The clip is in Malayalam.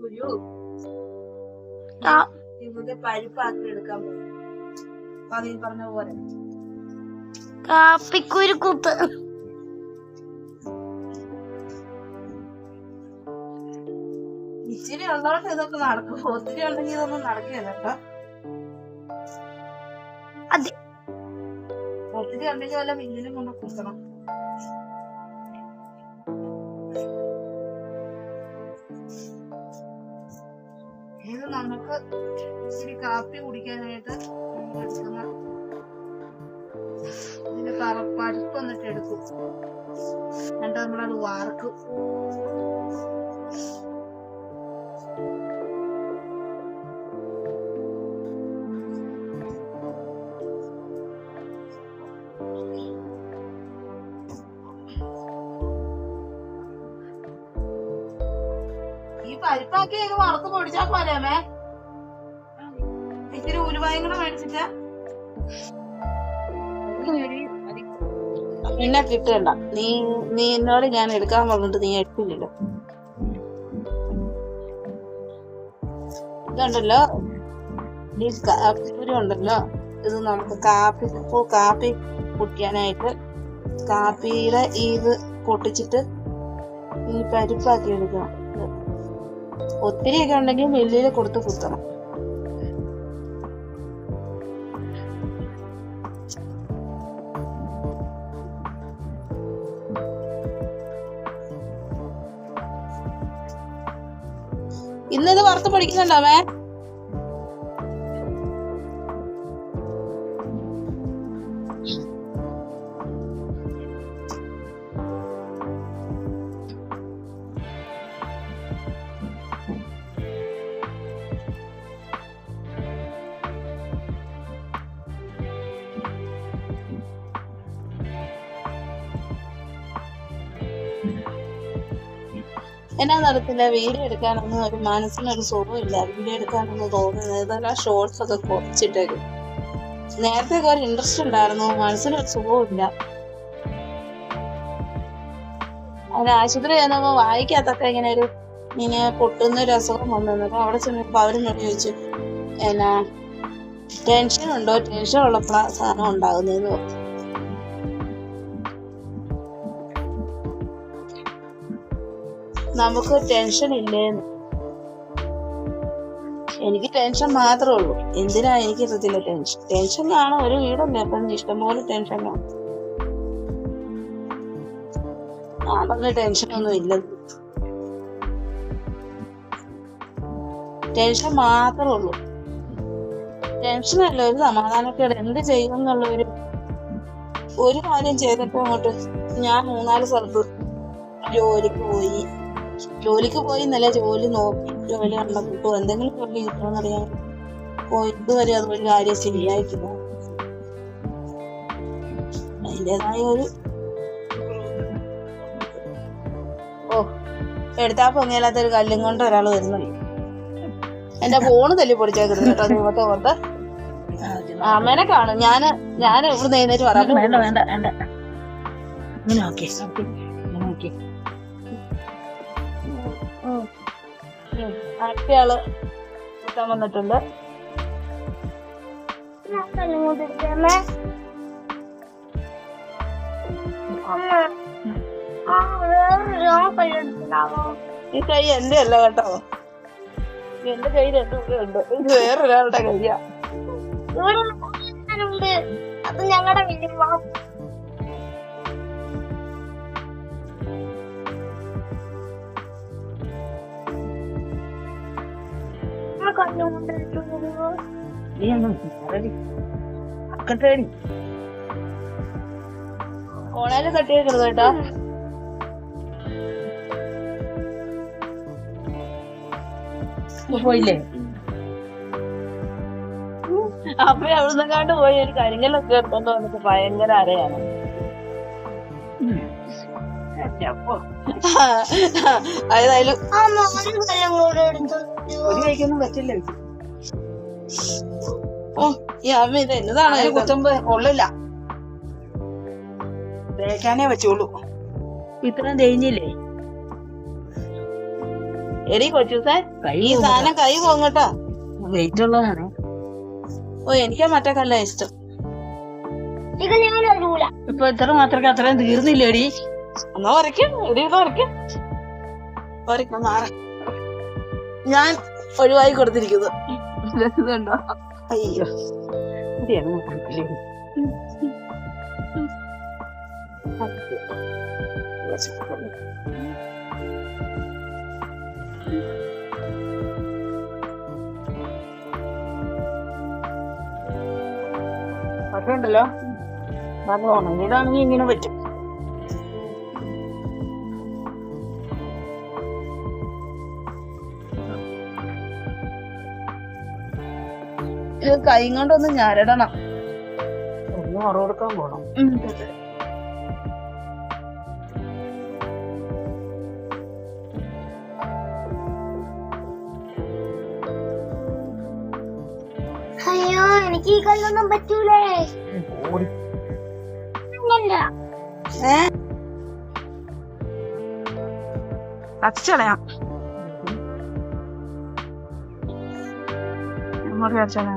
കാപ്പിക്കുരു ഇതിന്റെ പരിപ്പാക്കി എടുക്കാൻ പോകും. അതിൽ പറഞ്ഞ പോലെ കാപ്പിക്കുരു കുത്ത്. ഇച്ചിരി ഉള്ളതുകൊണ്ട് ഇതൊക്കെ നടക്കും. ഒത്തിരി ഉണ്ടെങ്കിൽ ഇതൊന്നും നടക്കില്ല കേട്ടോ. അതെ, ഒത്തിരി ഉണ്ടെങ്കിൽ വല്ല മില്ലിലും കൊണ്ട് കുത്തണം. ഇത് നമുക്ക് ഇച്ചിരി കാപ്പി കുടിക്കാനായിട്ട് എടുക്കുന്ന ഇതിന്റെ പരിപ്പ് വന്നിട്ട് എടുക്കും. എന്നിട്ട് നമ്മളത് വാർക്കും. ഈ പരിപ്പാക്കി ഇത് വറുത്ത് പൊടിച്ചാ പോരാമേ. ഇത്തിരി ഉലുവായും കൂടെ മേടിച്ചിട്ട് നിന്നെ കിട്ടണ്ട. നീ എന്നോട് ഞാൻ എടുക്കാൻ പറഞ്ഞിട്ട് നീ എടുക്കില്ലല്ലോ. ഇതുണ്ടല്ലോ, ഈ കാപ്പിക്കുരു ഉണ്ടല്ലോ, ഇത് നമുക്ക് കാപ്പി കുടിക്കാനായിട്ട് കാപ്പിയുടെ ഇത് പൊട്ടിച്ചിട്ട് ഈ പരിപ്പാക്കി എടുക്കണം. ഒത്തിരിയൊക്കെ ഉണ്ടെങ്കിൽ മില്ലിൽ കൊടുത്ത് കുത്തണം. ഇന്നത് വറുത്ത് പഠിക്കുന്നുണ്ടാവേ. എന്നാ നടത്തില്ല, വീഡിയോ എടുക്കാനൊന്നും ഒരു മനസ്സിനൊരു സുഖമില്ല. വീഡിയോ എടുക്കാനൊന്നും തോന്നുന്നത് ഇതെല്ലാം ഷോർട്സ് ഒക്കെ കുറച്ചിട്ടേക്കും. നേരത്തെ ഒരു ഇൻട്രസ്റ്റ് ഉണ്ടായിരുന്നു, മനസ്സിനൊരു സുഖമില്ല. അതിന് ആശുപത്രി ചെന്നപ്പോ വായിക്കാത്തൊക്കെ ഇങ്ങനെ പൊട്ടുന്ന ഒരു അസുഖം വന്നിരുന്നു. അവിടെ ചെന്നപ്പോ അവരെന്നോട് ചോദിച്ചു, എന്നാ ടെൻഷൻ ഉണ്ടോ, ടെൻഷൻ ഉള്ളപ്പോഴാണ് സാധനം ഉണ്ടാകുന്നതെന്ന് പറഞ്ഞു. നമുക്ക് ടെൻഷൻ ഇല്ലേന്ന്. എനിക്ക് ടെൻഷൻ മാത്രമേ ഉള്ളൂ. എന്തിനാ എനിക്കറിയത്തില്ല. ടെൻഷൻ കാണാൻ ഒരു വീടല്ലേ, അപ്പം ഇഷ്ടംപോലെ ടെൻഷൻ കാണും. ഞാൻ പറഞ്ഞ ടെൻഷനൊന്നും ഇല്ല. ടെൻഷൻ മാത്രമേ ഉള്ളൂ. ടെൻഷനല്ല, ഒരു സമാധാനക്കേട്. എന്ത് ചെയ്യും എന്നുള്ള ഒരു കാര്യം ചെയ്തിട്ട് അങ്ങോട്ട് ഞാൻ 3-4 സ്ഥലത്ത് ജോലിക്ക് പോയി എന്നല്ല, ജോലി കണ്ടെത്തിപ്പോ എന്തെങ്കിലും ജോലി കിട്ടുമെന്നറിയാൻ പോയി. ഇതുവരെ അതൊരു കാര്യം ശരിയായിട്ടില്ല. അതിൻ്റെതായ എടുത്താ പൊങ്ങിയാലാത്തൊരു കല്ലും കൊണ്ട് ഒരാൾ വരുന്നുണ്ട്. എന്റെ ഫോണ് തല്ലി പൊടിച്ചേക്കുന്നു കേട്ടോ. ദൈവത്തെ കൊണ്ട് അമ്മേനെ കാണും. ഞാൻ ഇവിടുന്ന് എഴുന്നേറ്റ് പറയാം. വേണ്ട വേണ്ട വേണ്ട. അടുത്തയാള് കിട്ടാൻ വന്നിട്ടുണ്ട്. ഈ കൈ എന്റെ അല്ല കേട്ടോ, എന്റെ കൈ രണ്ടും ഉണ്ട്. ഇത് വേറൊരാളുടെ കൈയാ. അത് ഞങ്ങളുടെ വീട്ടിൽ ഓണയില് തട്ടിയേക്കരുത് കേട്ടോ. പോയില്ലേ? അപ്പൊ അവിടുന്നെങ്ങാണ്ട് പോയി ഒരു കരിങ്കല്ലൊക്കെ എടുത്തോണ്ട് വന്നിട്ട് ഭയങ്കര അരയാണ്. ഏതായാലും ഒരു കഴിക്കൊന്നും പറ്റില്ല. ഈ അമ്മ ഇത് എന്നതാണ് കുത്തുമ്പോ കൊള്ളില്ല, തേക്കാനേ പറ്റുള്ളൂ. ഇത്രയും തേഞ്ഞില്ലേ? എടി കൊച്ചൂസേ, ഈ സാധനം കൈ പോങ്ങട്ടോ. വെയിറ്റ് ഉള്ളതാണ്. ഓ, എനിക്ക് മറ്റേ കല്ല ഇഷ്ടം. ഇത് ഞാൻ അറിയൂല. ഇപ്പൊ ഇത്ര മാത്രമൊക്കെ അത്രയും തീർന്നില്ലേടി? എന്നാ വരയ്ക്കും, എടി വരയ്ക്കും. വരയ്ക്കും, മാറ. ഞാൻ ഒഴിവായി കൊടുത്തിരിക്കുന്നത്. ഇതുണ്ടോ? അയ്യോ, പക്ഷേ ഉണ്ടല്ലോ, അത് ഉണങ്ങിയതാണെങ്കിൽ ഇങ്ങനെ പറ്റും. ഇത് കൈ കൊണ്ടൊന്ന് ഞരടണം. ഒന്ന് മറു കൊടുക്കാൻ പോണം. അയ്യോ, എനിക്ക് ഈ കല്ലൊന്നും പറ്റൂലേ. അങ്ങല്ല. കച്ചളയാം. കച്ചളയാ.